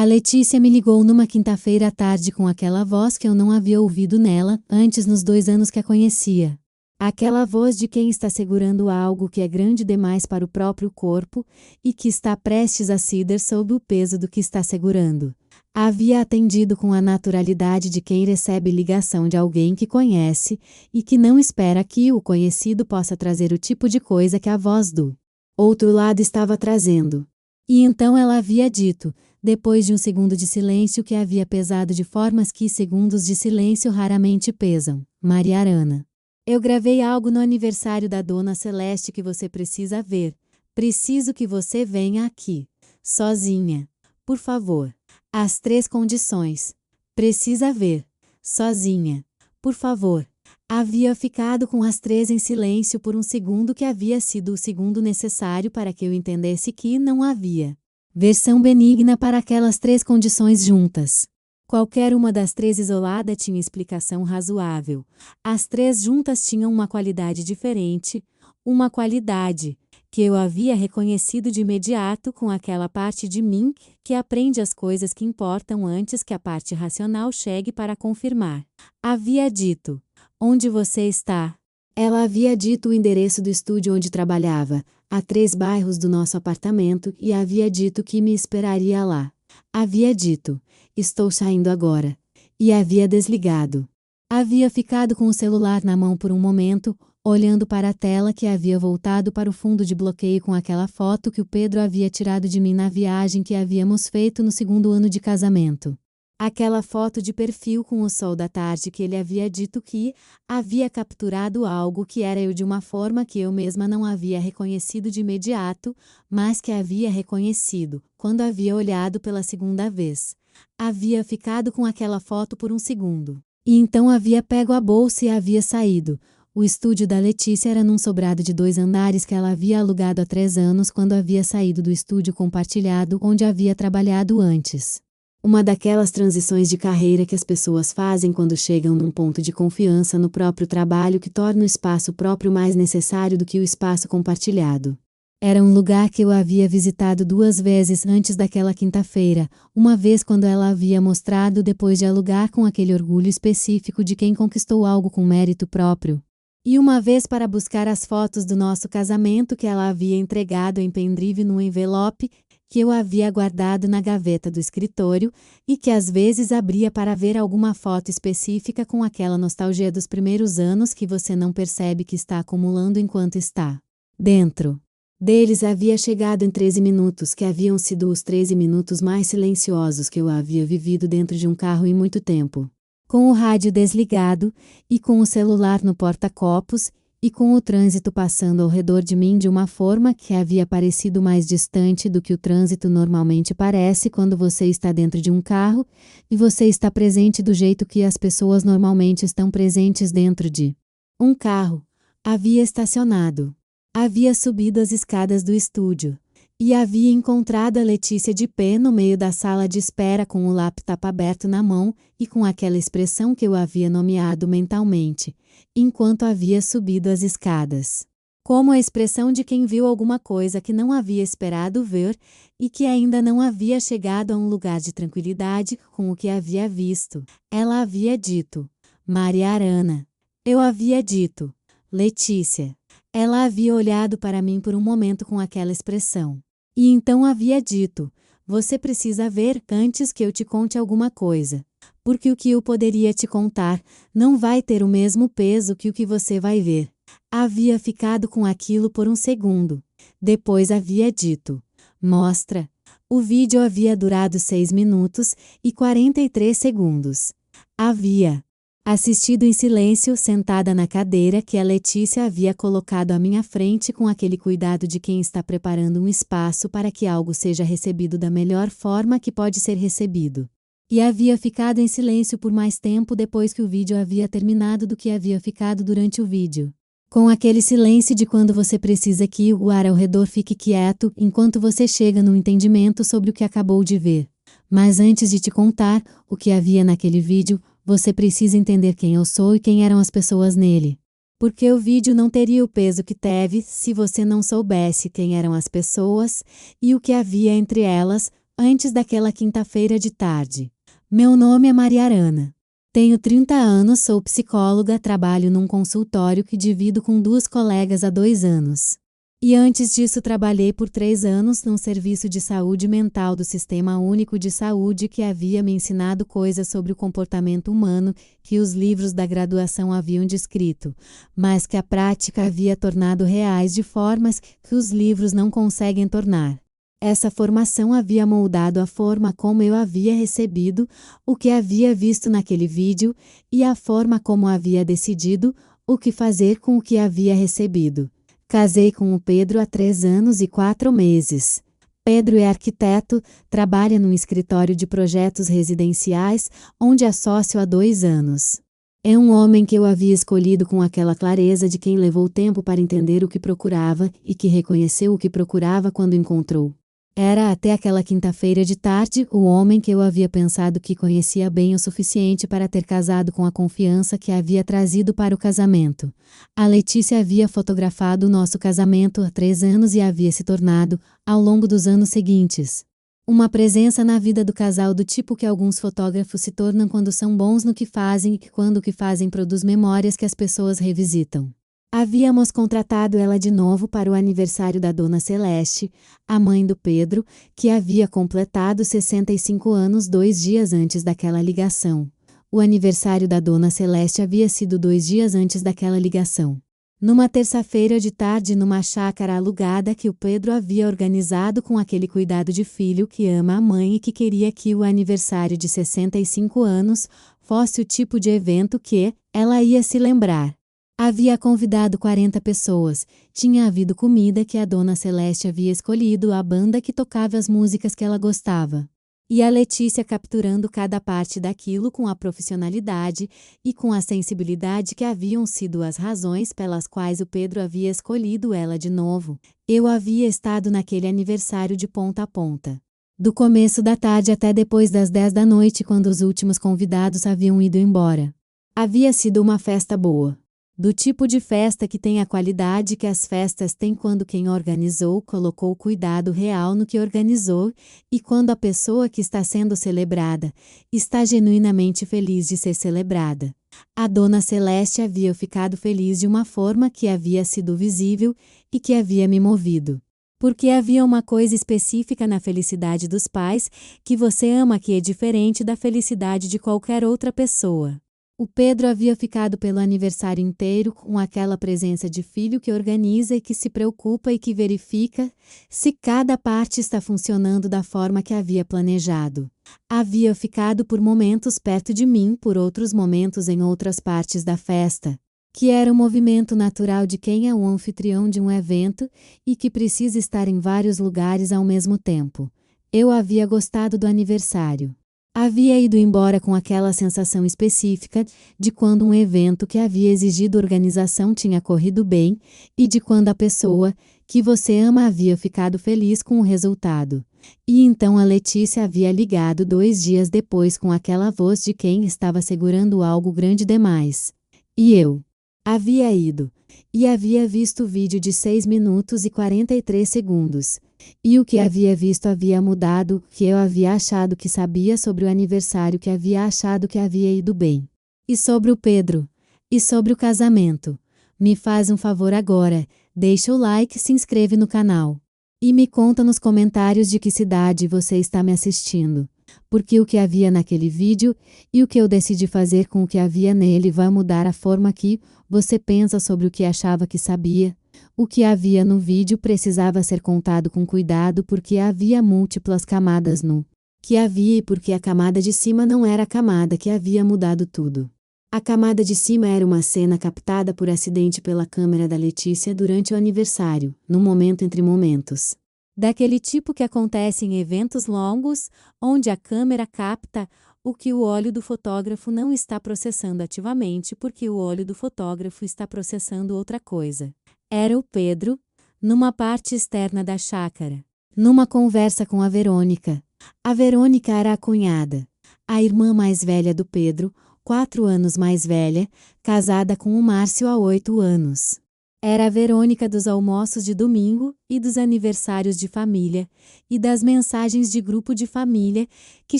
A Letícia me ligou numa quinta-feira à tarde com aquela voz que eu não havia ouvido nela antes nos 2 anos que a conhecia. Aquela voz de quem está segurando algo que é grande demais para o próprio corpo e que está prestes a ceder sob o peso do que está segurando. Havia atendido com a naturalidade de quem recebe ligação de alguém que conhece e que não espera que o conhecido possa trazer o tipo de coisa que a voz do outro lado estava trazendo. E então ela havia dito, depois de um segundo de silêncio que havia pesado de formas que segundos de silêncio raramente pesam: Maria Arana. Eu gravei algo no aniversário da Dona Celeste que você precisa ver. Preciso que você venha aqui. Sozinha. Por favor. As 3 condições. Precisa ver. Sozinha. Por favor. Havia ficado com as 3 em silêncio por um segundo que havia sido o segundo necessário para que eu entendesse que não havia versão benigna para aquelas 3 condições juntas. Qualquer uma das 3 isolada tinha explicação razoável. As 3 juntas tinham uma qualidade diferente, uma qualidade que eu havia reconhecido de imediato com aquela parte de mim que aprende as coisas que importam antes que a parte racional chegue para confirmar. Havia dito: onde você está? Ela havia dito o endereço do estúdio onde trabalhava, a 3 bairros do nosso apartamento, e havia dito que me esperaria lá. Havia dito: estou saindo agora. E havia desligado. Havia ficado com o celular na mão por um momento, olhando para a tela que havia voltado para o fundo de bloqueio com aquela foto que o Pedro havia tirado de mim na viagem que havíamos feito no 2º ano de casamento. Aquela foto de perfil com o sol da tarde que ele havia dito que havia capturado algo que era eu de uma forma que eu mesma não havia reconhecido de imediato, mas que havia reconhecido quando havia olhado pela segunda vez. Havia ficado com aquela foto por um segundo. E então havia pego a bolsa e havia saído. O estúdio da Letícia era num sobrado de 2 andares que ela havia alugado há 3 anos quando havia saído do estúdio compartilhado onde havia trabalhado antes. Uma daquelas transições de carreira que as pessoas fazem quando chegam num ponto de confiança no próprio trabalho que torna o espaço próprio mais necessário do que o espaço compartilhado. Era um lugar que eu havia visitado 2 vezes antes daquela quinta-feira, uma vez quando ela havia mostrado depois de alugar com aquele orgulho específico de quem conquistou algo com mérito próprio. E uma vez para buscar as fotos do nosso casamento que ela havia entregado em pendrive num envelope que eu havia guardado na gaveta do escritório e que às vezes abria para ver alguma foto específica com aquela nostalgia dos primeiros anos que você não percebe que está acumulando enquanto está dentro deles. Havia chegado em 13 minutos, que haviam sido os 13 minutos mais silenciosos que eu havia vivido dentro de um carro em muito tempo. Com o rádio desligado, e com o celular no porta-copos, e com o trânsito passando ao redor de mim de uma forma que havia parecido mais distante do que o trânsito normalmente parece quando você está dentro de um carro, e você está presente do jeito que as pessoas normalmente estão presentes dentro de um carro. Havia estacionado. Havia subido as escadas do estúdio. E havia encontrado a Letícia de pé no meio da sala de espera com o laptop aberto na mão e com aquela expressão que eu havia nomeado mentalmente, enquanto havia subido as escadas. Como a expressão de quem viu alguma coisa que não havia esperado ver e que ainda não havia chegado a um lugar de tranquilidade com o que havia visto. Ela havia dito: Maria Arana. Eu havia dito: Letícia. Ela havia olhado para mim por um momento com aquela expressão. E então havia dito: você precisa ver antes que eu te conte alguma coisa. Porque o que eu poderia te contar não vai ter o mesmo peso que o que você vai ver. Havia ficado com aquilo por um segundo. Depois havia dito: mostra. O vídeo havia durado 6 minutos e 43 segundos. Havia assistido em silêncio, sentada na cadeira que a Letícia havia colocado à minha frente com aquele cuidado de quem está preparando um espaço para que algo seja recebido da melhor forma que pode ser recebido. E havia ficado em silêncio por mais tempo depois que o vídeo havia terminado do que havia ficado durante o vídeo. Com aquele silêncio de quando você precisa que o ar ao redor fique quieto enquanto você chega no entendimento sobre o que acabou de ver. Mas antes de te contar o que havia naquele vídeo, você precisa entender quem eu sou e quem eram as pessoas nele. Porque o vídeo não teria o peso que teve se você não soubesse quem eram as pessoas e o que havia entre elas, Antes daquela quinta-feira de tarde. Meu nome é Maria Arana. Tenho 30 anos, sou psicóloga, trabalho num consultório que divido com 2 colegas há 2 anos. E antes disso trabalhei por 3 anos num serviço de saúde mental do Sistema Único de Saúde que havia me ensinado coisas sobre o comportamento humano que os livros da graduação haviam descrito, mas que a prática havia tornado reais de formas que os livros não conseguem tornar. Essa formação havia moldado a forma como eu havia recebido o que havia visto naquele vídeo e a forma como havia decidido o que fazer com o que havia recebido. Casei com o Pedro há 3 anos e 4 meses. Pedro é arquiteto, trabalha num escritório de projetos residenciais, onde é sócio há 2 anos. É um homem que eu havia escolhido com aquela clareza de quem levou tempo para entender o que procurava e que reconheceu o que procurava quando encontrou. Era até aquela quinta-feira de tarde o homem que eu havia pensado que conhecia bem o suficiente para ter casado com a confiança que havia trazido para o casamento. A Letícia havia fotografado o nosso casamento há 3 anos e havia se tornado, ao longo dos anos seguintes, uma presença na vida do casal do tipo que alguns fotógrafos se tornam quando são bons no que fazem e quando o que fazem produz memórias que as pessoas revisitam. Havíamos contratado ela de novo para o aniversário da Dona Celeste, a mãe do Pedro, que havia completado 65 anos 2 dias antes daquela ligação. O aniversário da Dona Celeste havia sido 2 dias antes daquela ligação. Numa terça-feira de tarde numa chácara alugada que o Pedro havia organizado com aquele cuidado de filho que ama a mãe e que queria que o aniversário de 65 anos fosse o tipo de evento que ela ia se lembrar. Havia convidado 40 pessoas, tinha havido comida que a Dona Celeste havia escolhido, a banda que tocava as músicas que ela gostava. E a Letícia capturando cada parte daquilo com a profissionalidade e com a sensibilidade que haviam sido as razões pelas quais o Pedro havia escolhido ela de novo. Eu havia estado naquele aniversário de ponta a ponta. Do começo da tarde até depois das 10 da noite, quando os últimos convidados haviam ido embora. Havia sido uma festa boa. Do tipo de festa que tem a qualidade que as festas têm quando quem organizou colocou cuidado real no que organizou e quando a pessoa que está sendo celebrada está genuinamente feliz de ser celebrada. A Dona Celeste havia ficado feliz de uma forma que havia sido visível e que havia me movido. Porque havia uma coisa específica na felicidade dos pais que você ama que é diferente da felicidade de qualquer outra pessoa. O Pedro havia ficado pelo aniversário inteiro com aquela presença de filho que organiza e que se preocupa e que verifica se cada parte está funcionando da forma que havia planejado. Havia ficado por momentos perto de mim, por outros momentos em outras partes da festa, que era o movimento natural de quem é o anfitrião de um evento e que precisa estar em vários lugares ao mesmo tempo. Eu havia gostado do aniversário. Havia ido embora com aquela sensação específica de quando um evento que havia exigido organização tinha corrido bem e de quando a pessoa que você ama havia ficado feliz com o resultado. E então a Letícia havia ligado 2 dias depois com aquela voz de quem estava segurando algo grande demais. E eu havia ido e havia visto o vídeo de 6 minutos e 43 segundos. E o que havia visto havia mudado, que eu havia achado que sabia sobre o aniversário, que havia achado que havia ido bem. E sobre o Pedro. E sobre o casamento. Me faz um favor agora, deixa o like e se inscreve no canal. E me conta nos comentários de que cidade você está me assistindo. Porque o que havia naquele vídeo e o que eu decidi fazer com o que havia nele vai mudar a forma que você pensa sobre o que achava que sabia. O que havia no vídeo precisava ser contado com cuidado porque havia múltiplas camadas no que havia e porque a camada de cima não era a camada que havia mudado tudo. A camada de cima era uma cena captada por acidente pela câmera da Letícia durante o aniversário, num momento entre momentos. Daquele tipo que acontece em eventos longos, onde a câmera capta o que o olho do fotógrafo não está processando ativamente porque o olho do fotógrafo está processando outra coisa. Era o Pedro, numa parte externa da chácara, numa conversa com a Verônica. A Verônica era a cunhada, a irmã mais velha do Pedro, 4 anos mais velha, casada com o Márcio há 8 anos. Era a Verônica dos almoços de domingo e dos aniversários de família e das mensagens de grupo de família que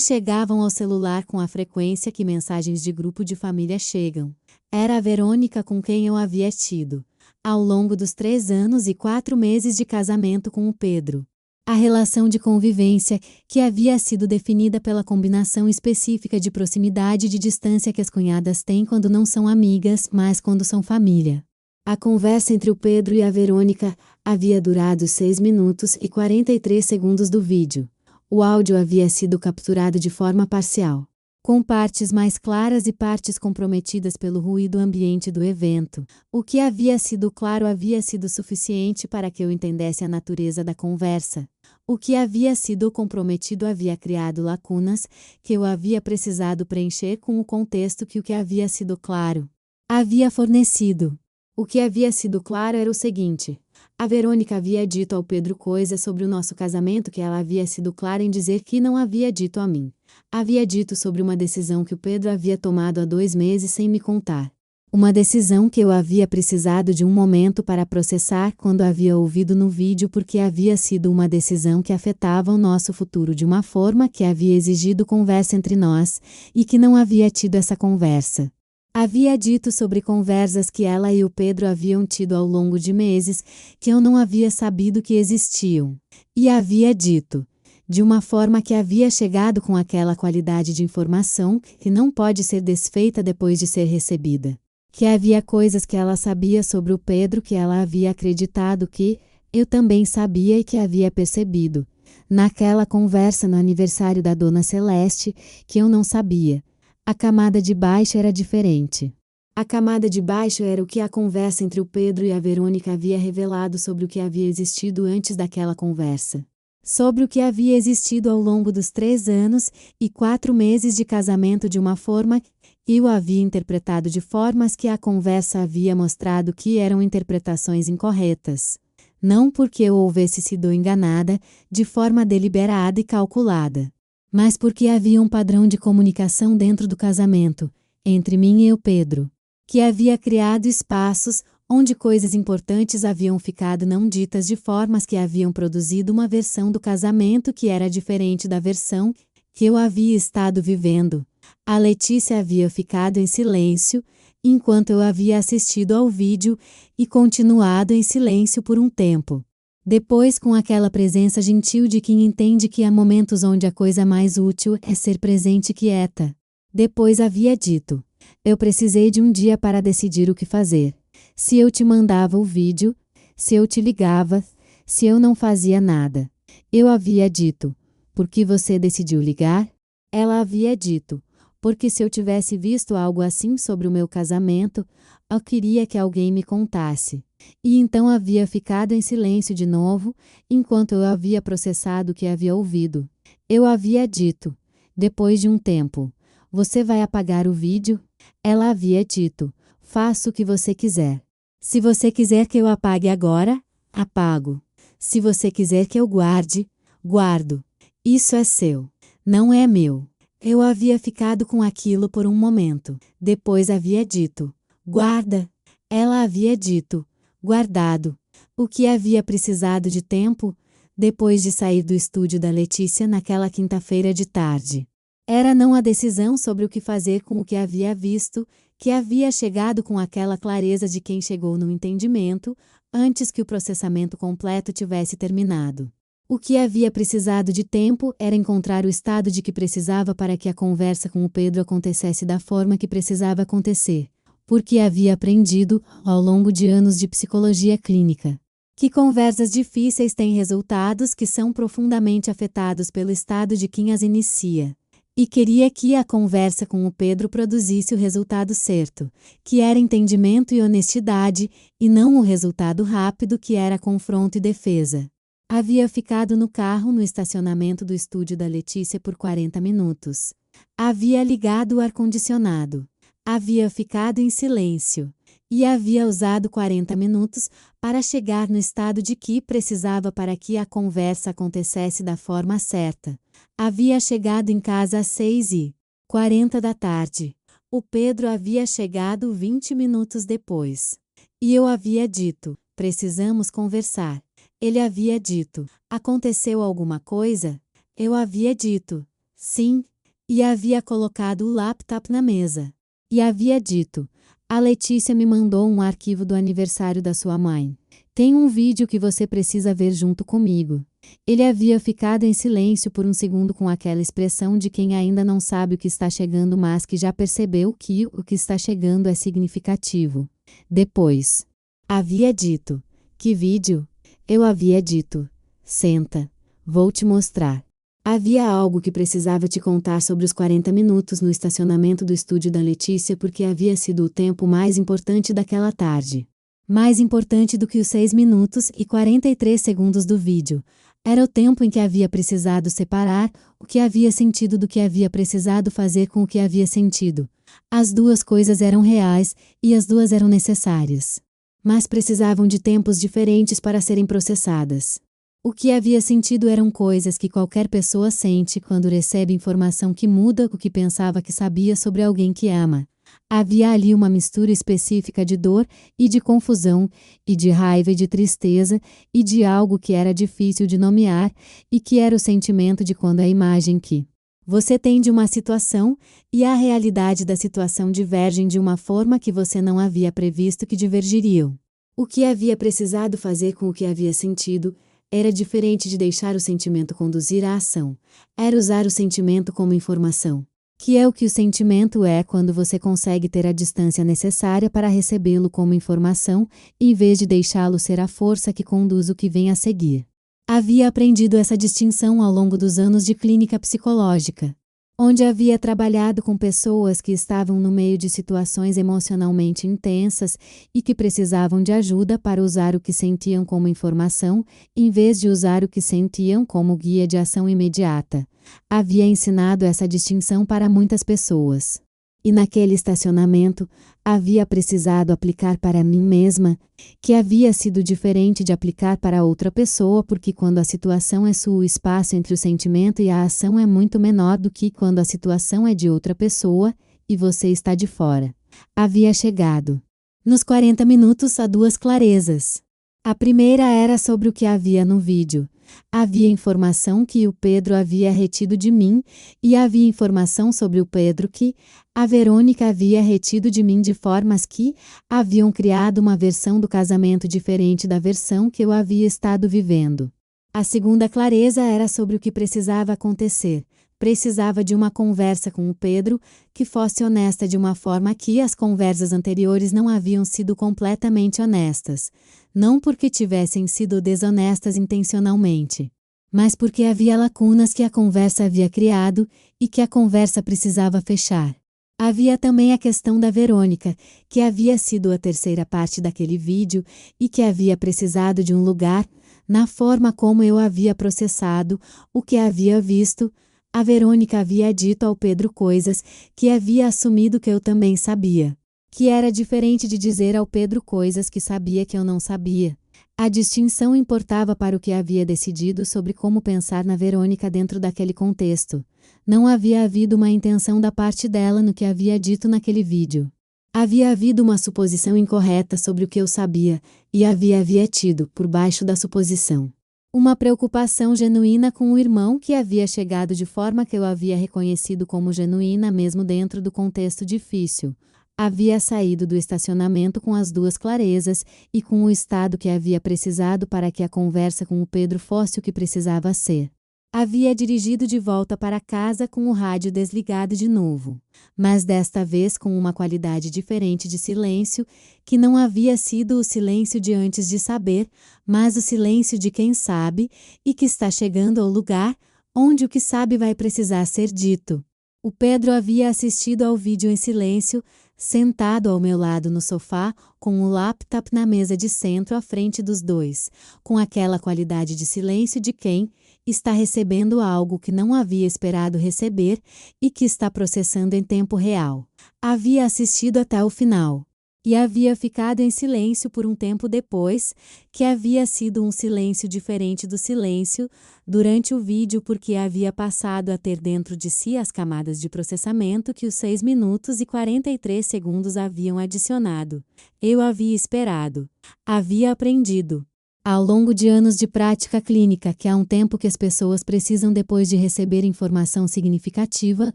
chegavam ao celular com a frequência que mensagens de grupo de família chegam. Era a Verônica com quem eu havia tido, ao longo dos 3 anos e 4 meses de casamento com o Pedro, a relação de convivência que havia sido definida pela combinação específica de proximidade e de distância que as cunhadas têm quando não são amigas, mas quando são família. A conversa entre o Pedro e a Verônica havia durado 6 minutos e 43 segundos do vídeo. O áudio havia sido capturado de forma parcial, com partes mais claras e partes comprometidas pelo ruído ambiente do evento. O que havia sido claro havia sido suficiente para que eu entendesse a natureza da conversa. O que havia sido comprometido havia criado lacunas que eu havia precisado preencher com o contexto que o que havia sido claro havia fornecido. O que havia sido claro era o seguinte: a Verônica havia dito ao Pedro coisas sobre o nosso casamento que ela havia sido clara em dizer que não havia dito a mim. Havia dito sobre uma decisão que o Pedro havia tomado há 2 meses sem me contar. Uma decisão que eu havia precisado de um momento para processar quando havia ouvido no vídeo, porque havia sido uma decisão que afetava o nosso futuro de uma forma que havia exigido conversa entre nós, e que não havia tido essa conversa. Havia dito sobre conversas que ela e o Pedro haviam tido ao longo de meses, que eu não havia sabido que existiam. E havia dito, de uma forma que havia chegado com aquela qualidade de informação que não pode ser desfeita depois de ser recebida. Que havia coisas que ela sabia sobre o Pedro que ela havia acreditado que eu também sabia e que havia percebido. Naquela conversa no aniversário da Dona Celeste, que eu não sabia. A camada de baixo era diferente. A camada de baixo era o que a conversa entre o Pedro e a Verônica havia revelado sobre o que havia existido antes daquela conversa. Sobre o que havia existido ao longo dos 3 anos e 4 meses de casamento de uma forma que eu havia interpretado de formas que a conversa havia mostrado que eram interpretações incorretas. Não porque eu houvesse sido enganada de forma deliberada e calculada, mas porque havia um padrão de comunicação dentro do casamento, entre mim e o Pedro, que havia criado espaços onde coisas importantes haviam ficado não ditas de formas que haviam produzido uma versão do casamento que era diferente da versão que eu havia estado vivendo. A Letícia havia ficado em silêncio, enquanto eu havia assistido ao vídeo e continuado em silêncio por um tempo. Depois, com aquela presença gentil de quem entende que há momentos onde a coisa mais útil é ser presente e quieta. Depois havia dito: eu precisei de um dia para decidir o que fazer. Se eu te mandava o vídeo, se eu te ligava, se eu não fazia nada. Eu havia dito: por que você decidiu ligar? Ela havia dito: porque se eu tivesse visto algo assim sobre o meu casamento, eu queria que alguém me contasse. E então havia ficado em silêncio de novo, enquanto eu havia processado o que havia ouvido. Eu havia dito, depois de um tempo: você vai apagar o vídeo? Ela havia dito: faça o que você quiser. Se você quiser que eu apague agora, apago. Se você quiser que eu guarde, guardo. Isso é seu, não é meu. Eu havia ficado com aquilo por um momento. Depois havia dito: guarda. Ela havia dito: guardado. O que havia precisado de tempo, depois de sair do estúdio da Letícia naquela quinta-feira de tarde. Era não a decisão sobre o que fazer com o que havia visto, que havia chegado com aquela clareza de quem chegou no entendimento, antes que o processamento completo tivesse terminado. O que havia precisado de tempo era encontrar o estado de que precisava para que a conversa com o Pedro acontecesse da forma que precisava acontecer, porque havia aprendido, ao longo de anos de psicologia clínica, que conversas difíceis têm resultados que são profundamente afetados pelo estado de quem as inicia. E queria que a conversa com o Pedro produzisse o resultado certo, que era entendimento e honestidade, e não o resultado rápido que era confronto e defesa. Havia ficado no carro no estacionamento do estúdio da Letícia por 40 minutos. Havia ligado o ar-condicionado. Havia ficado em silêncio. E havia usado 40 minutos para chegar no estado de que precisava para que a conversa acontecesse da forma certa. Havia chegado em casa às 6h40 da tarde. O Pedro havia chegado 20 minutos depois. E eu havia dito: precisamos conversar. Ele havia dito: aconteceu alguma coisa? Eu havia dito: sim. E havia colocado o laptop na mesa. E havia dito: a Letícia me mandou um arquivo do aniversário da sua mãe. Tem um vídeo que você precisa ver junto comigo. Ele havia ficado em silêncio por um segundo com aquela expressão de quem ainda não sabe o que está chegando, mas que já percebeu que o que está chegando é significativo. Depois, havia dito: que vídeo? Eu havia dito: senta, vou te mostrar. Havia algo que precisava te contar sobre os 40 minutos no estacionamento do estúdio da Letícia, porque havia sido o tempo mais importante daquela tarde. Mais importante do que os 6 minutos e 43 segundos do vídeo. Era o tempo em que havia precisado separar o que havia sentido do que havia precisado fazer com o que havia sentido. As duas coisas eram reais e as duas eram necessárias. Mas precisavam de tempos diferentes para serem processadas. O que havia sentido eram coisas que qualquer pessoa sente quando recebe informação que muda o que pensava que sabia sobre alguém que ama. Havia ali uma mistura específica de dor e de confusão, e de raiva e de tristeza, e de algo que era difícil de nomear, e que era o sentimento de quando a imagem que você tem de uma situação e a realidade da situação divergem de uma forma que você não havia previsto que divergiriam. O que havia precisado fazer com o que havia sentido era diferente de deixar o sentimento conduzir a ação. Era usar o sentimento como informação. Que é o que o sentimento é quando você consegue ter a distância necessária para recebê-lo como informação, em vez de deixá-lo ser a força que conduz o que vem a seguir. Havia aprendido essa distinção ao longo dos anos de clínica psicológica, onde havia trabalhado com pessoas que estavam no meio de situações emocionalmente intensas e que precisavam de ajuda para usar o que sentiam como informação, em vez de usar o que sentiam como guia de ação imediata. Havia ensinado essa distinção para muitas pessoas. E naquele estacionamento, havia precisado aplicar para mim mesma, que havia sido diferente de aplicar para outra pessoa, porque quando a situação é sua, o espaço entre o sentimento e a ação é muito menor do que quando a situação é de outra pessoa e você está de fora. Havia chegado, nos 40 minutos, a duas clarezas. A primeira era sobre o que havia no vídeo. Havia informação que o Pedro havia retido de mim, e havia informação sobre o Pedro que a Verônica havia retido de mim, de formas que haviam criado uma versão do casamento diferente da versão que eu havia estado vivendo. A segunda clareza era sobre o que precisava acontecer. Precisava de uma conversa com o Pedro que fosse honesta de uma forma que as conversas anteriores não haviam sido completamente honestas. Não porque tivessem sido desonestas intencionalmente, mas porque havia lacunas que a conversa havia criado e que a conversa precisava fechar. Havia também a questão da Verônica, que havia sido a terceira parte daquele vídeo e que havia precisado de um lugar, na forma como eu havia processado o que havia visto. A Verônica havia dito ao Pedro coisas que havia assumido que eu também sabia. Que era diferente de dizer ao Pedro coisas que sabia que eu não sabia. A distinção importava para o que havia decidido sobre como pensar na Verônica dentro daquele contexto. Não havia havido uma intenção da parte dela no que havia dito naquele vídeo. Havia havido uma suposição incorreta sobre o que eu sabia, e havia tido, por baixo da suposição, uma preocupação genuína com o irmão que havia chegado de forma que eu havia reconhecido como genuína mesmo dentro do contexto difícil. Havia saído do estacionamento com as duas clarezas e com o estado que havia precisado para que a conversa com o Pedro fosse o que precisava ser. Havia dirigido de volta para casa com o rádio desligado de novo, mas desta vez com uma qualidade diferente de silêncio, que não havia sido o silêncio de antes de saber, mas o silêncio de quem sabe e que está chegando ao lugar onde o que sabe vai precisar ser dito. O Pedro havia assistido ao vídeo em silêncio, sentado ao meu lado no sofá, com o laptop na mesa de centro à frente dos dois, com aquela qualidade de silêncio de quem está recebendo algo que não havia esperado receber e que está processando em tempo real. Havia assistido até o final. e havia ficado em silêncio por um tempo depois, que havia sido um silêncio diferente do silêncio durante o vídeo porque havia passado a ter dentro de si as camadas de processamento que os 6 minutos e 43 segundos haviam adicionado. Eu havia esperado. Havia aprendido. Ao longo de anos de prática clínica, que há um tempo que as pessoas precisam depois de receber informação significativa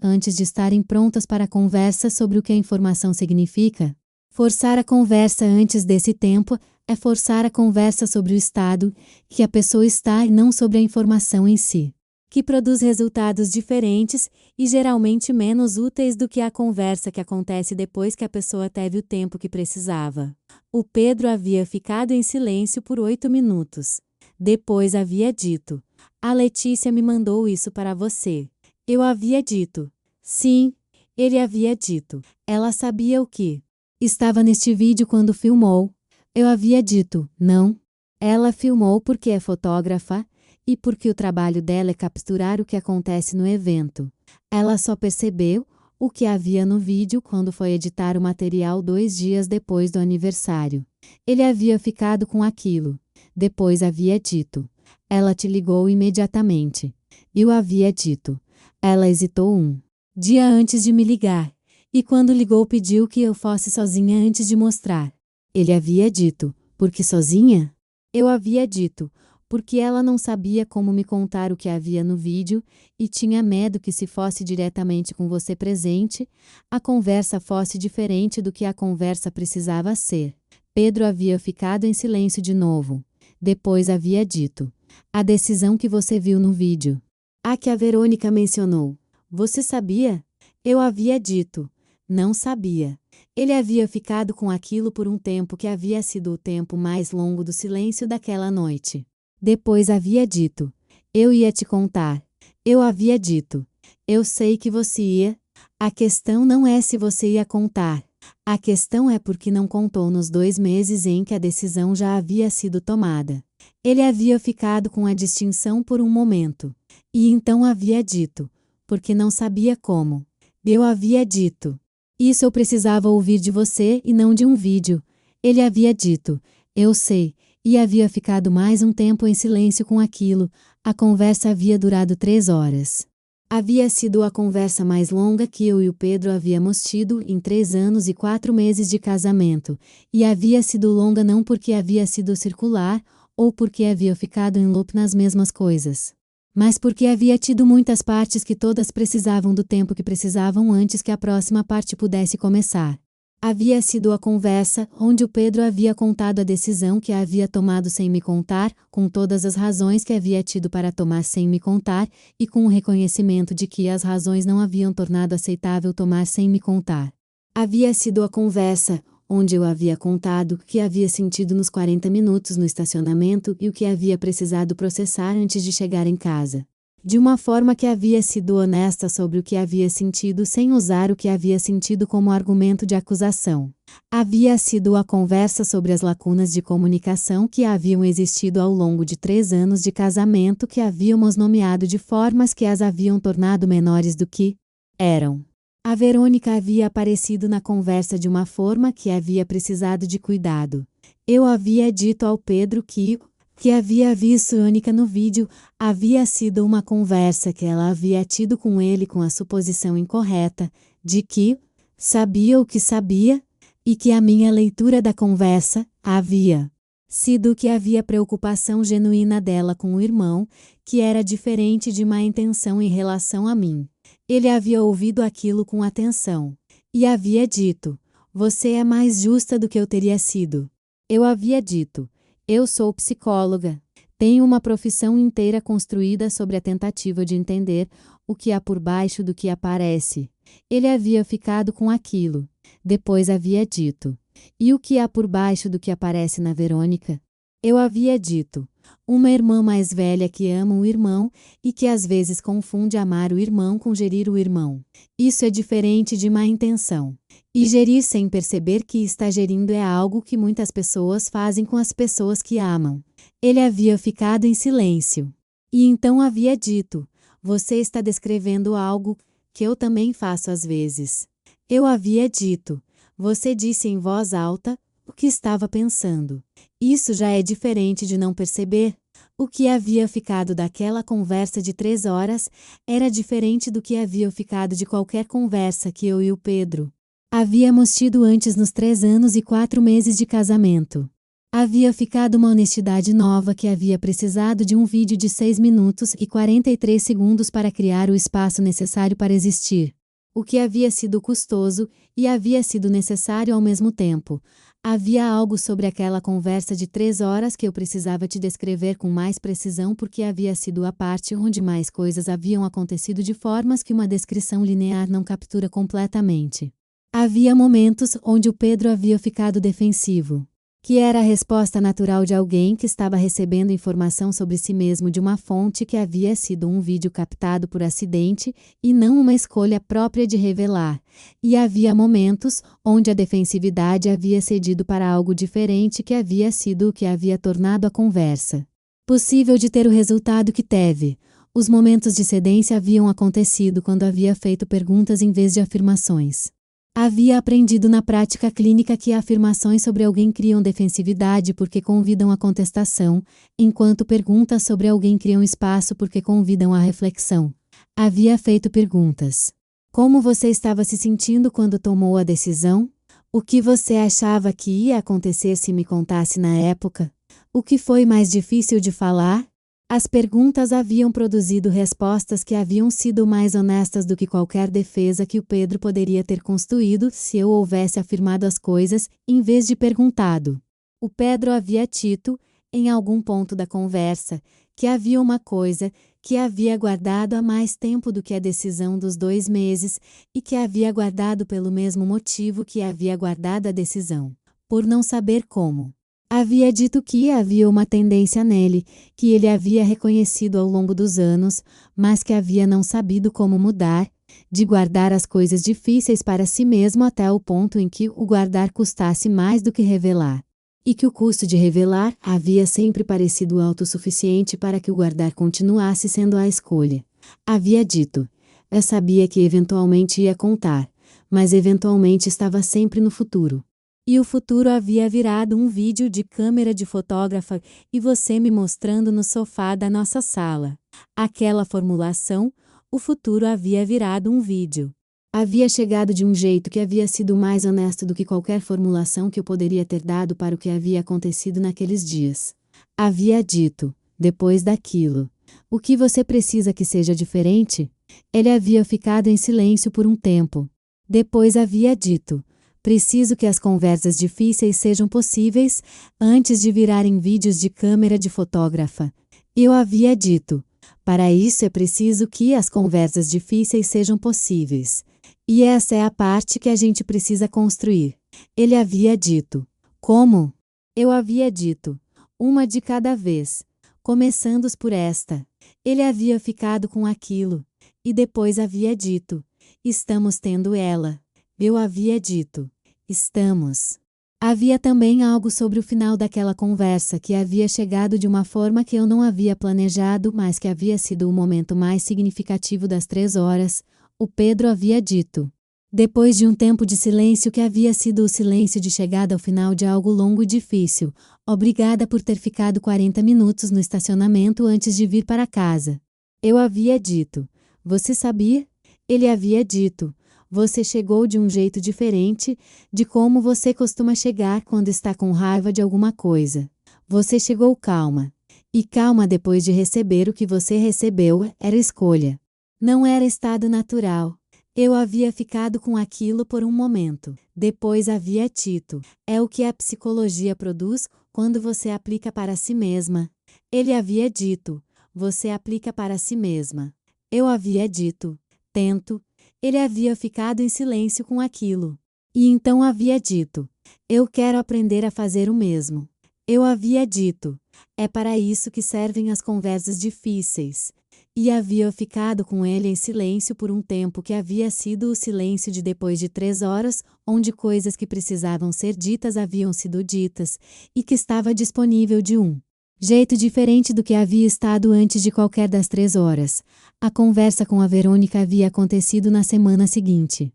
antes de estarem prontas para a conversa sobre o que a informação significa. Forçar a conversa antes desse tempo é forçar a conversa sobre o estado que a pessoa está e não sobre a informação em si, que produz resultados diferentes e geralmente menos úteis do que a conversa que acontece depois que a pessoa teve o tempo que precisava. O Pedro havia ficado em silêncio por 8 minutos. Depois havia dito: "A Letícia me mandou isso para você." Eu havia dito: "Sim." Ele havia dito: "Ela sabia o que estava neste vídeo quando filmou." Eu havia dito: "Não. Ela filmou porque é fotógrafa e porque o trabalho dela é capturar o que acontece no evento. Ela só percebeu o que havia no vídeo quando foi editar o material 2 dias depois do aniversário." Ele havia ficado com aquilo. Depois havia dito: "Ela te ligou imediatamente." Eu havia dito: "Ela hesitou um dia antes de me ligar. E quando ligou pediu que eu fosse sozinha antes de mostrar." Ele havia dito: "Por que sozinha?" Eu havia dito: "Porque ela não sabia como me contar o que havia no vídeo e tinha medo que se fosse diretamente com você presente, a conversa fosse diferente do que a conversa precisava ser." Pedro havia ficado em silêncio de novo. Depois havia dito: "A decisão que você viu no vídeo. A que a Verônica mencionou. Você sabia?" Eu havia dito: "Não sabia." Ele havia ficado com aquilo por um tempo que havia sido o tempo mais longo do silêncio daquela noite. Depois havia dito: "Eu ia te contar." Eu havia dito: "Eu sei que você ia." A questão não é se você ia contar. A questão é porque não contou nos 2 meses em que a decisão já havia sido tomada. Ele havia ficado com a distinção por um momento. E então havia dito: "Porque não sabia como." Eu havia dito: "Isso eu precisava ouvir de você e não de um vídeo." Ele havia dito: "Eu sei." E havia ficado mais um tempo em silêncio com aquilo. A conversa havia durado 3 horas. Havia sido a conversa mais longa que eu e o Pedro havíamos tido em 3 anos e 4 meses de casamento. E havia sido longa não porque havia sido circular ou porque havia ficado em loop nas mesmas coisas, mas porque havia tido muitas partes que todas precisavam do tempo que precisavam antes que a próxima parte pudesse começar. Havia sido a conversa onde o Pedro havia contado a decisão que havia tomado sem me contar, com todas as razões que havia tido para tomar sem me contar, e com o reconhecimento de que as razões não haviam tornado aceitável tomar sem me contar. Havia sido a conversa onde eu havia contado o que havia sentido nos 40 minutos no estacionamento e o que havia precisado processar antes de chegar em casa. De uma forma que havia sido honesta sobre o que havia sentido sem usar o que havia sentido como argumento de acusação. Havia sido a conversa sobre as lacunas de comunicação que haviam existido ao longo de 3 anos de casamento que havíamos nomeado de formas que as haviam tornado menores do que eram. A Verônica havia aparecido na conversa de uma forma que havia precisado de cuidado. Eu havia dito ao Pedro que havia visto Verônica no vídeo havia sido uma conversa que ela havia tido com ele com a suposição incorreta de que sabia o que sabia e que a minha leitura da conversa havia sido que havia preocupação genuína dela com o irmão, que era diferente de má intenção em relação a mim. Ele havia ouvido aquilo com atenção e havia dito: "Você é mais justa do que eu teria sido." Eu havia dito: "Eu sou psicóloga. Tenho uma profissão inteira construída sobre a tentativa de entender o que há por baixo do que aparece." Ele havia ficado com aquilo. Depois havia dito: "E o que há por baixo do que aparece na Verônica?" Eu havia dito: "Uma irmã mais velha que ama o irmão e que às vezes confunde amar o irmão com gerir o irmão. Isso é diferente de má intenção. E gerir sem perceber que está gerindo é algo que muitas pessoas fazem com as pessoas que amam." Ele havia ficado em silêncio. E então havia dito: "Você está descrevendo algo que eu também faço às vezes." Eu havia dito: Você disse em voz alta o que estava pensando. Isso já é diferente de não perceber. O que havia ficado daquela conversa de 3 horas era diferente do que havia ficado de qualquer conversa que eu e o Pedro havíamos tido antes nos 3 anos e 4 meses de casamento. Havia ficado uma honestidade nova que havia precisado de um vídeo de 6 minutos e 43 segundos para criar o espaço necessário para existir. O que havia sido custoso e havia sido necessário ao mesmo tempo. Havia algo sobre aquela conversa de 3 horas que eu precisava te descrever com mais precisão porque havia sido a parte onde mais coisas haviam acontecido de formas que uma descrição linear não captura completamente. Havia momentos onde o Pedro havia ficado defensivo, que era a resposta natural de alguém que estava recebendo informação sobre si mesmo de uma fonte que havia sido um vídeo captado por acidente e não uma escolha própria de revelar. E havia momentos onde a defensividade havia cedido para algo diferente que havia sido o que havia tornado a conversa possível de ter o resultado que teve. Os momentos de cedência haviam acontecido quando havia feito perguntas em vez de afirmações. Havia aprendido na prática clínica que afirmações sobre alguém criam defensividade porque convidam à contestação, enquanto perguntas sobre alguém criam espaço porque convidam à reflexão. Havia feito perguntas. Como você estava se sentindo quando tomou a decisão? O que você achava que ia acontecer se me contasse na época? O que foi mais difícil de falar? As perguntas haviam produzido respostas que haviam sido mais honestas do que qualquer defesa que o Pedro poderia ter construído se eu houvesse afirmado as coisas, em vez de perguntado. O Pedro havia dito, em algum ponto da conversa, que havia uma coisa que havia guardado há mais tempo do que a decisão dos 2 meses e que havia guardado pelo mesmo motivo que havia guardado a decisão, por não saber como. Havia dito que havia uma tendência nele, que ele havia reconhecido ao longo dos anos, mas que havia não sabido como mudar, de guardar as coisas difíceis para si mesmo até o ponto em que o guardar custasse mais do que revelar. E que o custo de revelar havia sempre parecido autossuficiente para que o guardar continuasse sendo a escolha. Havia dito: eu sabia que eventualmente ia contar, mas eventualmente estava sempre no futuro. E o futuro havia virado um vídeo de câmera de fotógrafa e você me mostrando no sofá da nossa sala. Aquela formulação, o futuro havia virado um vídeo. Havia chegado de um jeito que havia sido mais honesto do que qualquer formulação que eu poderia ter dado para o que havia acontecido naqueles dias. Havia dito, depois daquilo: o que você precisa que seja diferente? Ele havia ficado em silêncio por um tempo. Depois havia dito: preciso que as conversas difíceis sejam possíveis antes de virarem vídeos de câmera de fotógrafa. Eu havia dito: para isso é preciso que as conversas difíceis sejam possíveis. E essa é a parte que a gente precisa construir. Ele havia dito: como? Eu havia dito: uma de cada vez, começando por esta. Ele havia ficado com aquilo. E depois havia dito: estamos tendo ela. Eu havia dito: estamos. Havia também algo sobre o final daquela conversa que havia chegado de uma forma que eu não havia planejado, mas que havia sido o momento mais significativo das 3 horas. O Pedro havia dito. Depois de um tempo de silêncio que havia sido o silêncio de chegada ao final de algo longo e difícil, obrigada por ter ficado 40 minutos no estacionamento antes de vir para casa. Eu havia dito: você sabia? Ele havia dito: você chegou de um jeito diferente de como você costuma chegar quando está com raiva de alguma coisa. Você chegou calma. E calma depois de receber o que você recebeu era escolha. Não era estado natural. Eu havia ficado com aquilo por um momento. Depois havia dito: é o que a psicologia produz quando você aplica para si mesma. Ele havia dito: você aplica para si mesma. Eu havia dito: tento. Ele havia ficado em silêncio com aquilo. E então havia dito: eu quero aprender a fazer o mesmo. Eu havia dito: é para isso que servem as conversas difíceis. E havia ficado com ele em silêncio por um tempo que havia sido o silêncio de depois de 3 horas, onde coisas que precisavam ser ditas haviam sido ditas, e que estava disponível de um jeito diferente do que havia estado antes de qualquer das 3 horas. A conversa com a Verônica havia acontecido na semana seguinte.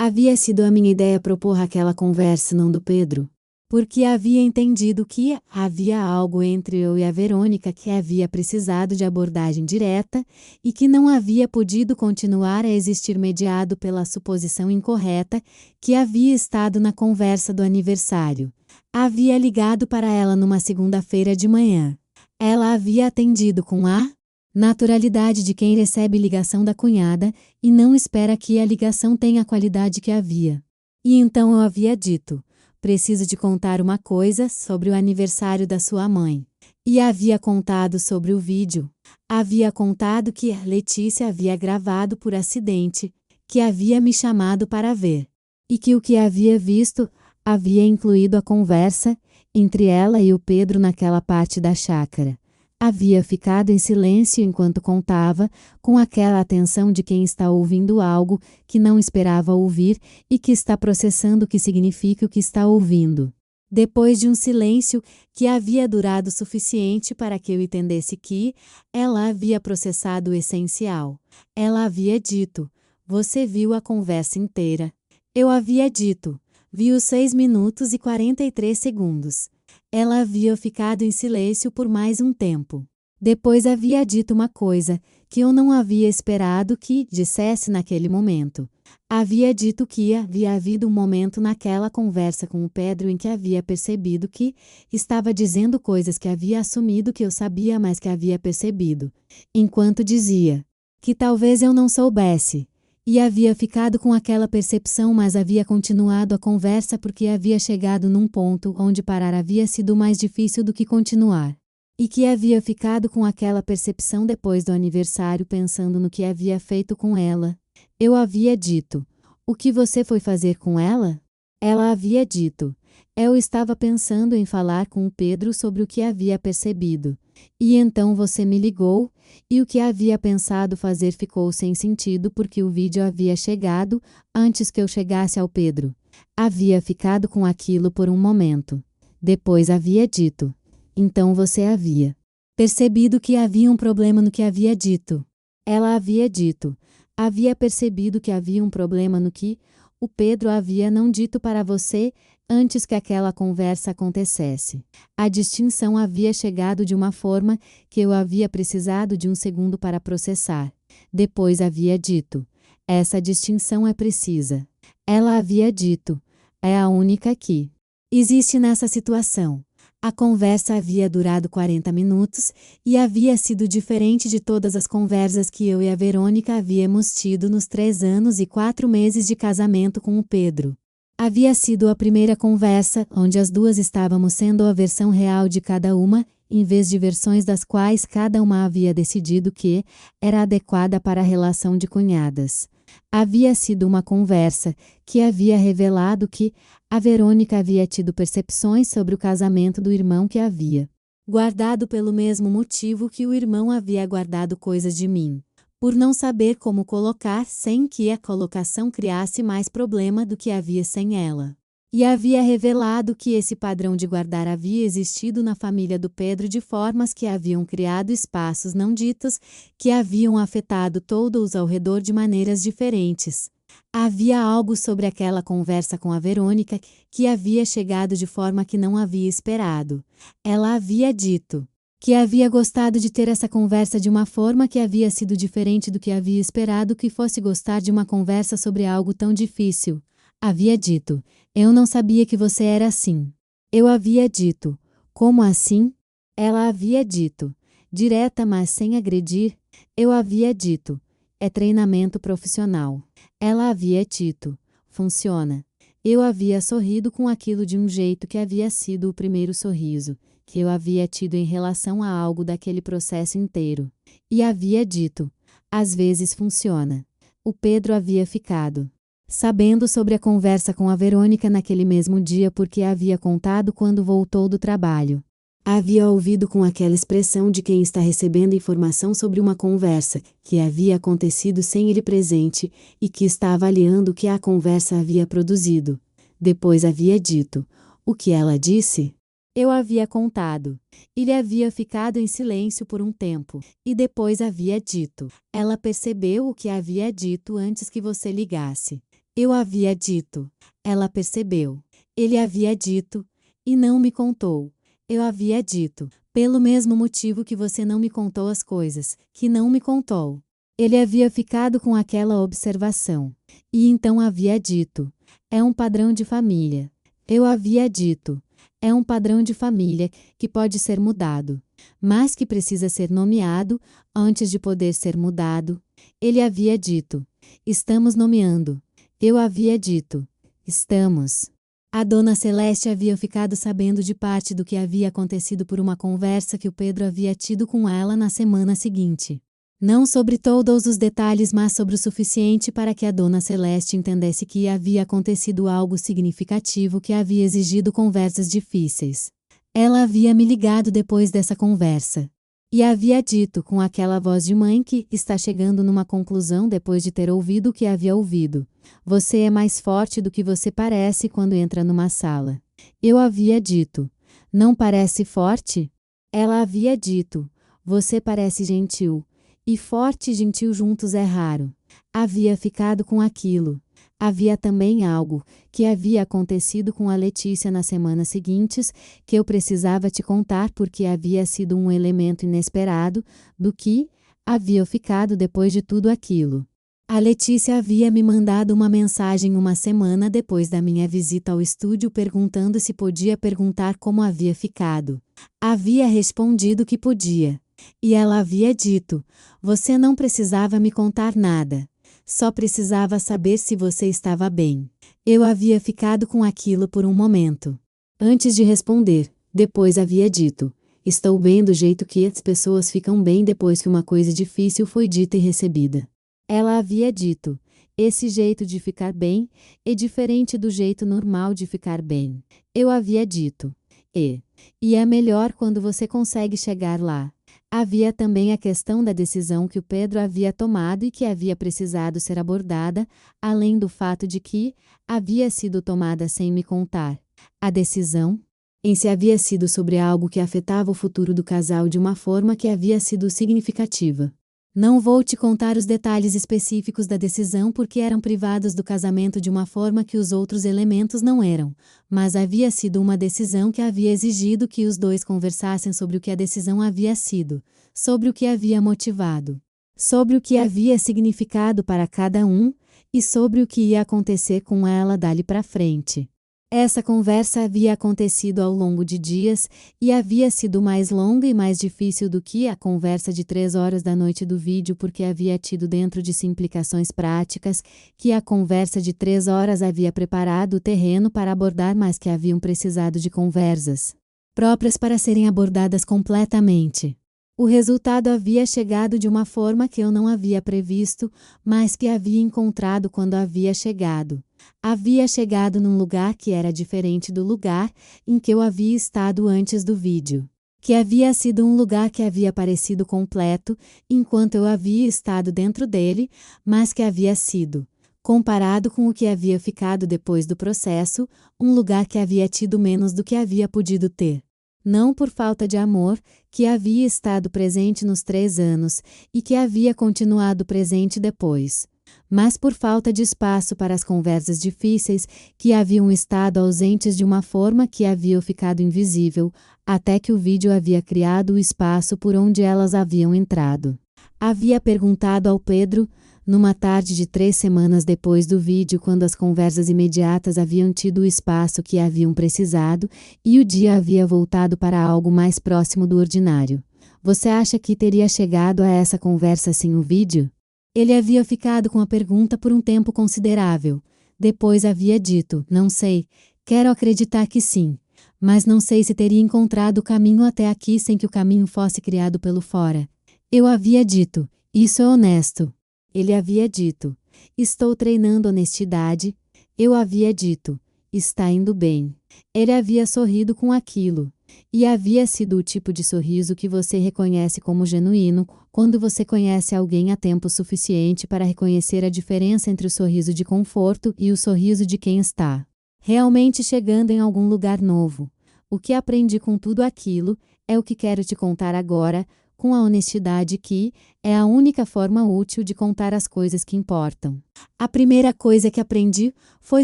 Havia sido a minha ideia propor aquela conversa, não do Pedro. Porque havia entendido que havia algo entre eu e a Verônica que havia precisado de abordagem direta e que não havia podido continuar a existir mediado pela suposição incorreta que havia estado na conversa do aniversário. Havia ligado para ela numa segunda-feira de manhã. Ela havia atendido com a naturalidade de quem recebe ligação da cunhada e não espera que a ligação tenha a qualidade que havia. E então eu havia dito: preciso de contar uma coisa sobre o aniversário da sua mãe. E havia contado sobre o vídeo. Havia contado que Letícia havia gravado por acidente, que havia me chamado para ver. E que o que havia visto havia incluído a conversa entre ela e o Pedro naquela parte da chácara. Havia ficado em silêncio enquanto contava, com aquela atenção de quem está ouvindo algo que não esperava ouvir e que está processando o que significa o que está ouvindo. Depois de um silêncio que havia durado o suficiente para que eu entendesse que ela havia processado o essencial. Ela havia dito: você viu a conversa inteira. Eu havia dito: vi os 6 minutos e 43 segundos. Ela havia ficado em silêncio por mais um tempo. Depois havia dito uma coisa que eu não havia esperado que dissesse naquele momento. Havia dito que havia havido um momento naquela conversa com o Pedro em que havia percebido que estava dizendo coisas que havia assumido que eu sabia, mas que havia percebido, enquanto dizia que talvez eu não soubesse. E havia ficado com aquela percepção, mas havia continuado a conversa porque havia chegado num ponto onde parar havia sido mais difícil do que continuar. E que havia ficado com aquela percepção depois do aniversário pensando no que havia feito com ela. Eu havia dito: o que você foi fazer com ela? Ela havia dito: eu estava pensando em falar com o Pedro sobre o que havia percebido. E então você me ligou, e o que havia pensado fazer ficou sem sentido porque o vídeo havia chegado antes que eu chegasse ao Pedro. Havia ficado com aquilo por um momento. Depois havia dito: então você havia percebido que havia um problema no que havia dito. Ela havia dito: havia percebido que havia um problema no que o Pedro havia não dito para você antes que aquela conversa acontecesse. A distinção havia chegado de uma forma que eu havia precisado de um segundo para processar. Depois havia dito: essa distinção é precisa. Ela havia dito: é a única que existe nessa situação. A conversa havia durado 40 minutos e havia sido diferente de todas as conversas que eu e a Verônica havíamos tido nos 3 anos e 4 meses de casamento com o Pedro. Havia sido a primeira conversa onde as duas estávamos sendo a versão real de cada uma, em vez de versões das quais cada uma havia decidido que era adequada para a relação de cunhadas. Havia sido uma conversa que havia revelado que a Verônica havia tido percepções sobre o casamento do irmão que havia guardado pelo mesmo motivo que o irmão havia guardado coisas de mim, por não saber como colocar sem que a colocação criasse mais problema do que havia sem ela. E havia revelado que esse padrão de guardar havia existido na família do Pedro de formas que haviam criado espaços não ditos que haviam afetado todos ao redor de maneiras diferentes. Havia algo sobre aquela conversa com a Verônica que havia chegado de forma que não havia esperado. Ela havia dito que havia gostado de ter essa conversa de uma forma que havia sido diferente do que havia esperado que fosse gostar de uma conversa sobre algo tão difícil. Havia dito: eu não sabia que você era assim. Eu havia dito: como assim? Ela havia dito: direta, mas sem agredir. Eu havia dito: é treinamento profissional. Ela havia dito: funciona. Eu havia sorrido com aquilo de um jeito que havia sido o primeiro sorriso que eu havia tido em relação a algo daquele processo inteiro. E havia dito: às vezes funciona. O Pedro havia ficado sabendo sobre a conversa com a Verônica naquele mesmo dia porque havia contado quando voltou do trabalho. Havia ouvido com aquela expressão de quem está recebendo informação sobre uma conversa que havia acontecido sem ele presente e que está avaliando o que a conversa havia produzido. Depois havia dito: o que ela disse? Eu havia contado. Ele havia ficado em silêncio por um tempo, e depois havia dito: ela percebeu o que havia dito antes que você ligasse. Eu havia dito. Ela percebeu. Ele havia dito. E não me contou. Eu havia dito. Pelo mesmo motivo que você não me contou as coisas, que não me contou. Ele havia ficado com aquela observação. E então havia dito. É um padrão de família. Eu havia dito. É um padrão de família que pode ser mudado, mas que precisa ser nomeado antes de poder ser mudado. Ele havia dito. Estamos nomeando. Eu havia dito. Estamos. A Dona Celeste havia ficado sabendo de parte do que havia acontecido por uma conversa que o Pedro havia tido com ela na semana seguinte. Não sobre todos os detalhes, mas sobre o suficiente para que a Dona Celeste entendesse que havia acontecido algo significativo que havia exigido conversas difíceis. Ela havia me ligado depois dessa conversa. E havia dito com aquela voz de mãe que está chegando numa conclusão depois de ter ouvido o que havia ouvido. Você é mais forte do que você parece quando entra numa sala. Eu havia dito. Não parece forte? Ela havia dito. Você parece gentil. E forte e gentil juntos é raro. Havia ficado com aquilo. Havia também algo que havia acontecido com a Letícia nas semanas seguintes que eu precisava te contar porque havia sido um elemento inesperado do que havia ficado depois de tudo aquilo. A Letícia havia me mandado uma mensagem uma semana depois da minha visita ao estúdio perguntando se podia perguntar como havia ficado. Havia respondido que podia. E ela havia dito: você não precisava me contar nada. Só precisava saber se você estava bem. Eu havia ficado com aquilo por um momento. Antes de responder, depois havia dito: estou bem do jeito que as pessoas ficam bem depois que uma coisa difícil foi dita e recebida. Ela havia dito: esse jeito de ficar bem é diferente do jeito normal de ficar bem. Eu havia dito: e é melhor quando você consegue chegar lá. Havia também a questão da decisão que o Pedro havia tomado e que havia precisado ser abordada, além do fato de que havia sido tomada sem me contar. A decisão em si havia sido sobre algo que afetava o futuro do casal de uma forma que havia sido significativa. Não vou te contar os detalhes específicos da decisão porque eram privados do casamento de uma forma que os outros elementos não eram, mas havia sido uma decisão que havia exigido que os dois conversassem sobre o que a decisão havia sido, sobre o que havia motivado, sobre o que havia significado para cada um e sobre o que ia acontecer com ela dali para frente. Essa conversa havia acontecido ao longo de dias e havia sido mais longa e mais difícil do que a conversa de 3 horas da noite do vídeo porque havia tido dentro de si implicações práticas que a conversa de 3 horas havia preparado o terreno para abordar, mas que haviam precisado de conversas próprias para serem abordadas completamente. O resultado havia chegado de uma forma que eu não havia previsto, mas que havia encontrado quando havia chegado. Havia chegado num lugar que era diferente do lugar em que eu havia estado antes do vídeo. Que havia sido um lugar que havia parecido completo enquanto eu havia estado dentro dele, mas que havia sido, comparado com o que havia ficado depois do processo, um lugar que havia tido menos do que havia podido ter. Não por falta de amor, que havia estado presente nos 3 anos e que havia continuado presente depois, mas por falta de espaço para as conversas difíceis que haviam estado ausentes de uma forma que havia ficado invisível, até que o vídeo havia criado o espaço por onde elas haviam entrado. Havia perguntado ao Pedro, numa tarde de 3 semanas depois do vídeo, quando as conversas imediatas haviam tido o espaço que haviam precisado e o dia havia voltado para algo mais próximo do ordinário. Você acha que teria chegado a essa conversa sem o vídeo? Ele havia ficado com a pergunta por um tempo considerável. Depois havia dito: não sei, quero acreditar que sim, mas não sei se teria encontrado o caminho até aqui sem que o caminho fosse criado pelo fora. Eu havia dito: isso é honesto. Ele havia dito: estou treinando honestidade. Eu havia dito: está indo bem. Ele havia sorrido com aquilo. E havia sido o tipo de sorriso que você reconhece como genuíno quando você conhece alguém há tempo suficiente para reconhecer a diferença entre o sorriso de conforto e o sorriso de quem está realmente chegando em algum lugar novo. O que aprendi com tudo aquilo é o que quero te contar agora, com a honestidade que é a única forma útil de contar as coisas que importam. A primeira coisa que aprendi foi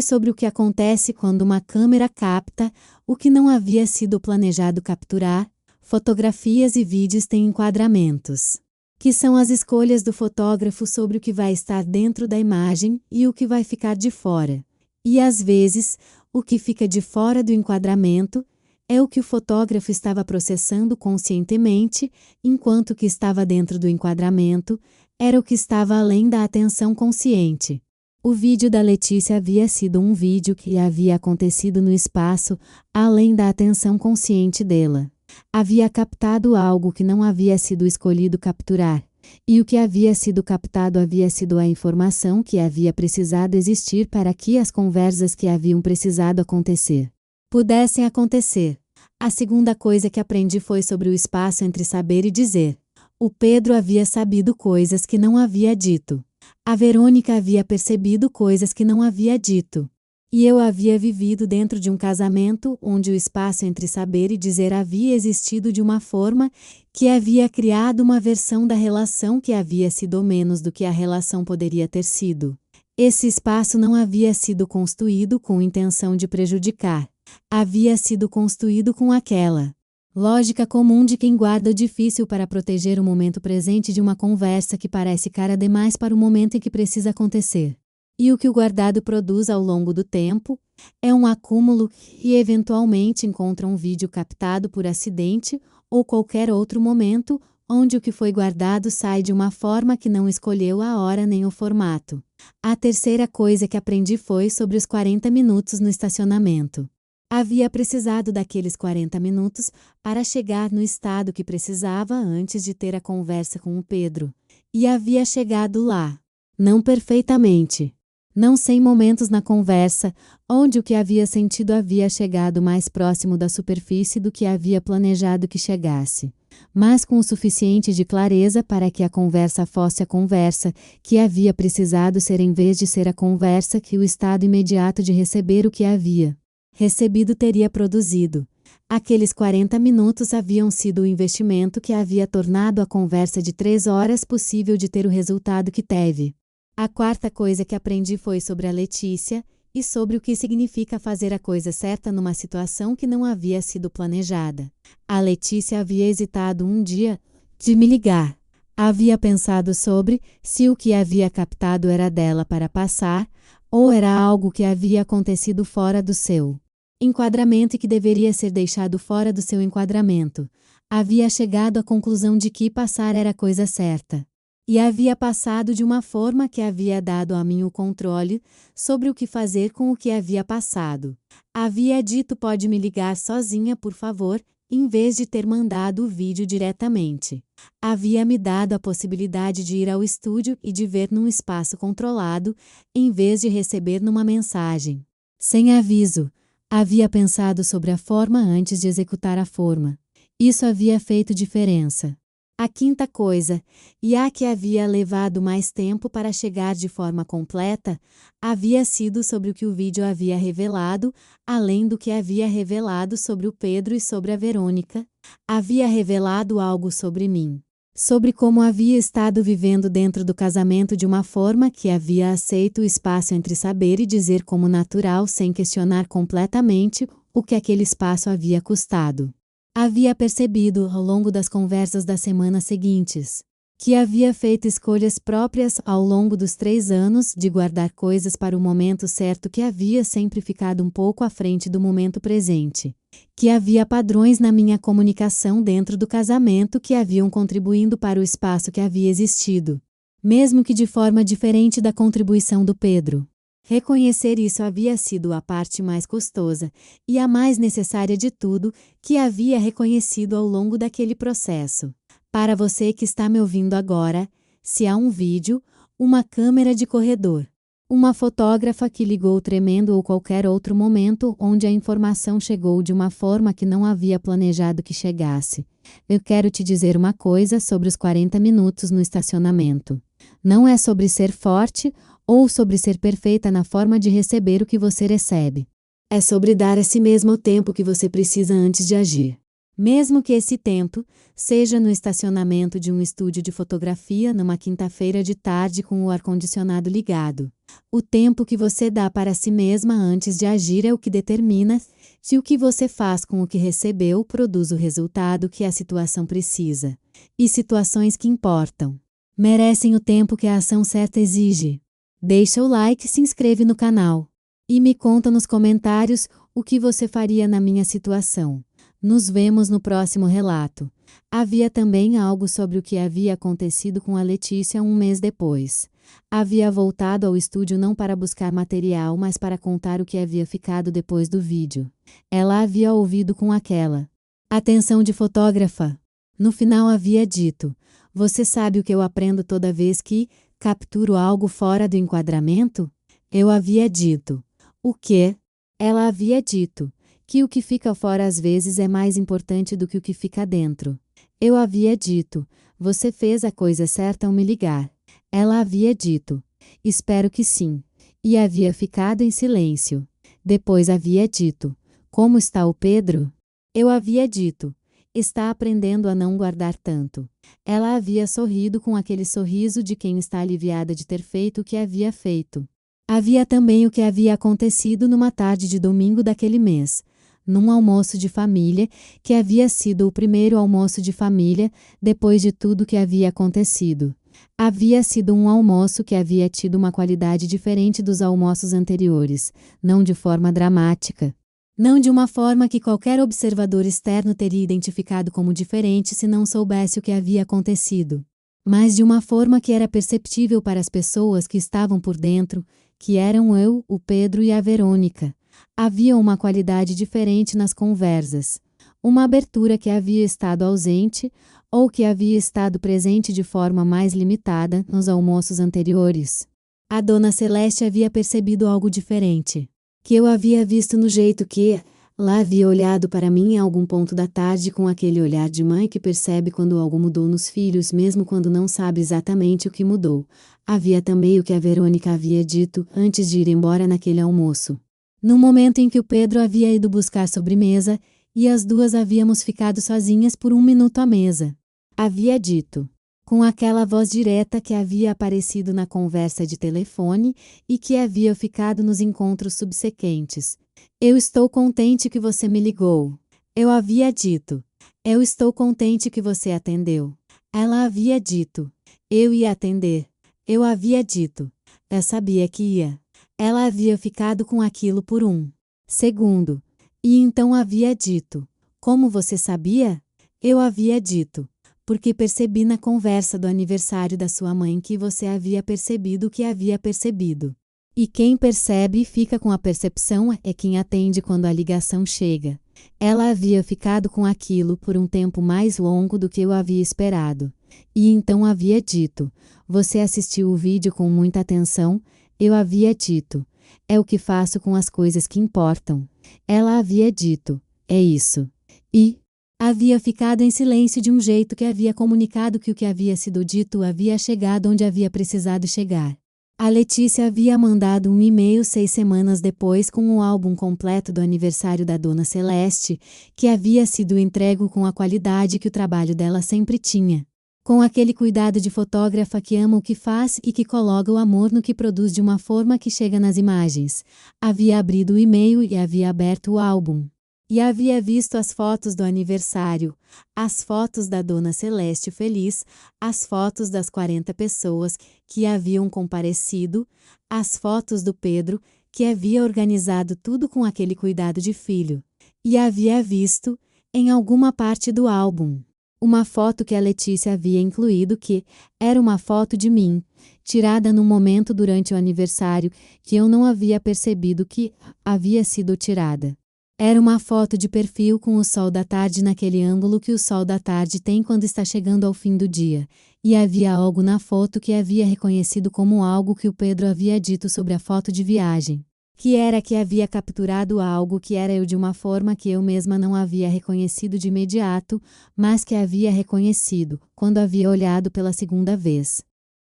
sobre o que acontece quando uma câmera capta o que não havia sido planejado capturar. Fotografias e vídeos têm enquadramentos, que são as escolhas do fotógrafo sobre o que vai estar dentro da imagem e o que vai ficar de fora. E às vezes, o que fica de fora do enquadramento é o que o fotógrafo estava processando conscientemente, enquanto o que estava dentro do enquadramento era o que estava além da atenção consciente. O vídeo da Letícia havia sido um vídeo que havia acontecido no espaço além da atenção consciente dela. Havia captado algo que não havia sido escolhido capturar, e o que havia sido captado havia sido a informação que havia precisado existir para que as conversas que haviam precisado acontecer pudessem acontecer. A segunda coisa que aprendi foi sobre o espaço entre saber e dizer. O Pedro havia sabido coisas que não havia dito. A Verônica havia percebido coisas que não havia dito. E eu havia vivido dentro de um casamento onde o espaço entre saber e dizer havia existido de uma forma que havia criado uma versão da relação que havia sido menos do que a relação poderia ter sido. Esse espaço não havia sido construído com intenção de prejudicar. Havia sido construído com aquela lógica comum de quem guarda o difícil para proteger o momento presente de uma conversa que parece cara demais para o momento em que precisa acontecer. E o que o guardado produz ao longo do tempo é um acúmulo e eventualmente encontra um vídeo captado por acidente ou qualquer outro momento onde o que foi guardado sai de uma forma que não escolheu a hora nem o formato. A terceira coisa que aprendi foi sobre os 40 minutos no estacionamento. Havia precisado daqueles 40 minutos para chegar no estado que precisava antes de ter a conversa com o Pedro. E havia chegado lá. Não perfeitamente. Não sem momentos na conversa, onde o que havia sentido havia chegado mais próximo da superfície do que havia planejado que chegasse. Mas com o suficiente de clareza para que a conversa fosse a conversa que havia precisado ser em vez de ser a conversa que o estado imediato de receber o que havia recebido teria produzido. Aqueles 40 minutos haviam sido o investimento que havia tornado a conversa de 3 horas possível de ter o resultado que teve. A quarta coisa que aprendi foi sobre a Letícia e sobre o que significa fazer a coisa certa numa situação que não havia sido planejada. A Letícia havia hesitado um dia de me ligar. Havia pensado sobre se o que havia captado era dela para passar ou era algo que havia acontecido fora do seu enquadramento e que deveria ser deixado fora do seu enquadramento. Havia chegado à conclusão de que passar era a coisa certa. E havia passado de uma forma que havia dado a mim o controle sobre o que fazer com o que havia passado. Havia dito: pode me ligar sozinha, por favor, em vez de ter mandado o vídeo diretamente. Havia me dado a possibilidade de ir ao estúdio e de ver num espaço controlado, em vez de receber numa mensagem sem aviso. Havia pensado sobre a forma antes de executar a forma. Isso havia feito diferença. A quinta coisa, e a que havia levado mais tempo para chegar de forma completa, havia sido sobre o que o vídeo havia revelado, além do que havia revelado sobre o Pedro e sobre a Verônica. Havia revelado algo sobre mim. Sobre como havia estado vivendo dentro do casamento de uma forma que havia aceito o espaço entre saber e dizer como natural sem questionar completamente o que aquele espaço havia custado. Havia percebido ao longo das conversas das semanas seguintes que havia feito escolhas próprias ao longo dos 3 anos de guardar coisas para o momento certo, que havia sempre ficado um pouco à frente do momento presente. Que havia padrões na minha comunicação dentro do casamento que haviam contribuindo para o espaço que havia existido, mesmo que de forma diferente da contribuição do Pedro. Reconhecer isso havia sido a parte mais custosa e a mais necessária de tudo que havia reconhecido ao longo daquele processo. Para você que está me ouvindo agora, se há um vídeo, uma câmera de corredor, uma fotógrafa que ligou tremendo ou qualquer outro momento onde a informação chegou de uma forma que não havia planejado que chegasse, eu quero te dizer uma coisa sobre os 40 minutos no estacionamento. Não é sobre ser forte ou sobre ser perfeita na forma de receber o que você recebe. É sobre dar a si mesmo o tempo que você precisa antes de agir. Mesmo que esse tempo seja no estacionamento de um estúdio de fotografia numa quinta-feira de tarde com o ar-condicionado ligado. O tempo que você dá para si mesma antes de agir é o que determina se o que você faz com o que recebeu produz o resultado que a situação precisa. E situações que importam merecem o tempo que a ação certa exige. Deixa o like e se inscreve no canal. E me conta nos comentários o que você faria na minha situação. Nos vemos no próximo relato. Havia também algo sobre o que havia acontecido com a Letícia um mês depois. Havia voltado ao estúdio não para buscar material, mas para contar o que havia ficado depois do vídeo. Ela havia ouvido com aquela atenção de fotógrafa. No final havia dito: "Você sabe o que eu aprendo toda vez que capturo algo fora do enquadramento?" Eu havia dito: "O quê?" Ela havia dito: "Que o que fica fora às vezes é mais importante do que o que fica dentro." Eu havia dito: "Você fez a coisa certa ao me ligar." Ela havia dito: "Espero que sim." E havia ficado em silêncio. Depois havia dito: "Como está o Pedro?" Eu havia dito: "Está aprendendo a não guardar tanto." Ela havia sorrido com aquele sorriso de quem está aliviada de ter feito o que havia feito. Havia também o que havia acontecido numa tarde de domingo daquele mês, num almoço de família, que havia sido o primeiro almoço de família depois de tudo que havia acontecido. Havia sido um almoço que havia tido uma qualidade diferente dos almoços anteriores, não de forma dramática. Não de uma forma que qualquer observador externo teria identificado como diferente se não soubesse o que havia acontecido. Mas de uma forma que era perceptível para as pessoas que estavam por dentro, que eram eu, o Pedro e a Verônica. Havia uma qualidade diferente nas conversas. Uma abertura que havia estado ausente, ou que havia estado presente de forma mais limitada nos almoços anteriores. A Dona Celeste havia percebido algo diferente. Que eu havia visto no jeito que lá havia olhado para mim em algum ponto da tarde com aquele olhar de mãe que percebe quando algo mudou nos filhos mesmo quando não sabe exatamente o que mudou. Havia também o que a Verônica havia dito antes de ir embora naquele almoço. No momento em que o Pedro havia ido buscar sobremesa, e as duas havíamos ficado sozinhas por um minuto à mesa. Havia dito, com aquela voz direta que havia aparecido na conversa de telefone e que havia ficado nos encontros subsequentes: "Eu estou contente que você me ligou." Eu havia dito: "Eu estou contente que você atendeu." Ela havia dito: "Eu ia atender." Eu havia dito: "Eu sabia que ia." Ela havia ficado com aquilo por um segundo. E então havia dito: "Como você sabia?" Eu havia dito: "Porque percebi na conversa do aniversário da sua mãe que você havia percebido o que havia percebido." E quem percebe e fica com a percepção é quem atende quando a ligação chega. Ela havia ficado com aquilo por um tempo mais longo do que eu havia esperado. E então havia dito: "Você assistiu o vídeo com muita atenção?" Eu havia dito: "É o que faço com as coisas que importam." Ela havia dito: "É isso." E havia ficado em silêncio de um jeito que havia comunicado que o que havia sido dito havia chegado onde havia precisado chegar. A Letícia havia mandado um e-mail 6 semanas depois com o álbum completo do aniversário da Dona Celeste, que havia sido entregue com a qualidade que o trabalho dela sempre tinha. Com aquele cuidado de fotógrafa que ama o que faz e que coloca o amor no que produz de uma forma que chega nas imagens. Havia abrido o e-mail e havia aberto o álbum. E havia visto as fotos do aniversário, as fotos da Dona Celeste feliz, as fotos das 40 pessoas que haviam comparecido, as fotos do Pedro, que havia organizado tudo com aquele cuidado de filho. E havia visto, em alguma parte do álbum, uma foto que a Letícia havia incluído que era uma foto de mim, tirada num momento durante o aniversário que eu não havia percebido que havia sido tirada. Era uma foto de perfil com o sol da tarde naquele ângulo que o sol da tarde tem quando está chegando ao fim do dia, e havia algo na foto que havia reconhecido como algo que o Pedro havia dito sobre a foto de viagem. Que era que havia capturado algo que era eu de uma forma que eu mesma não havia reconhecido de imediato, mas que havia reconhecido, quando havia olhado pela segunda vez.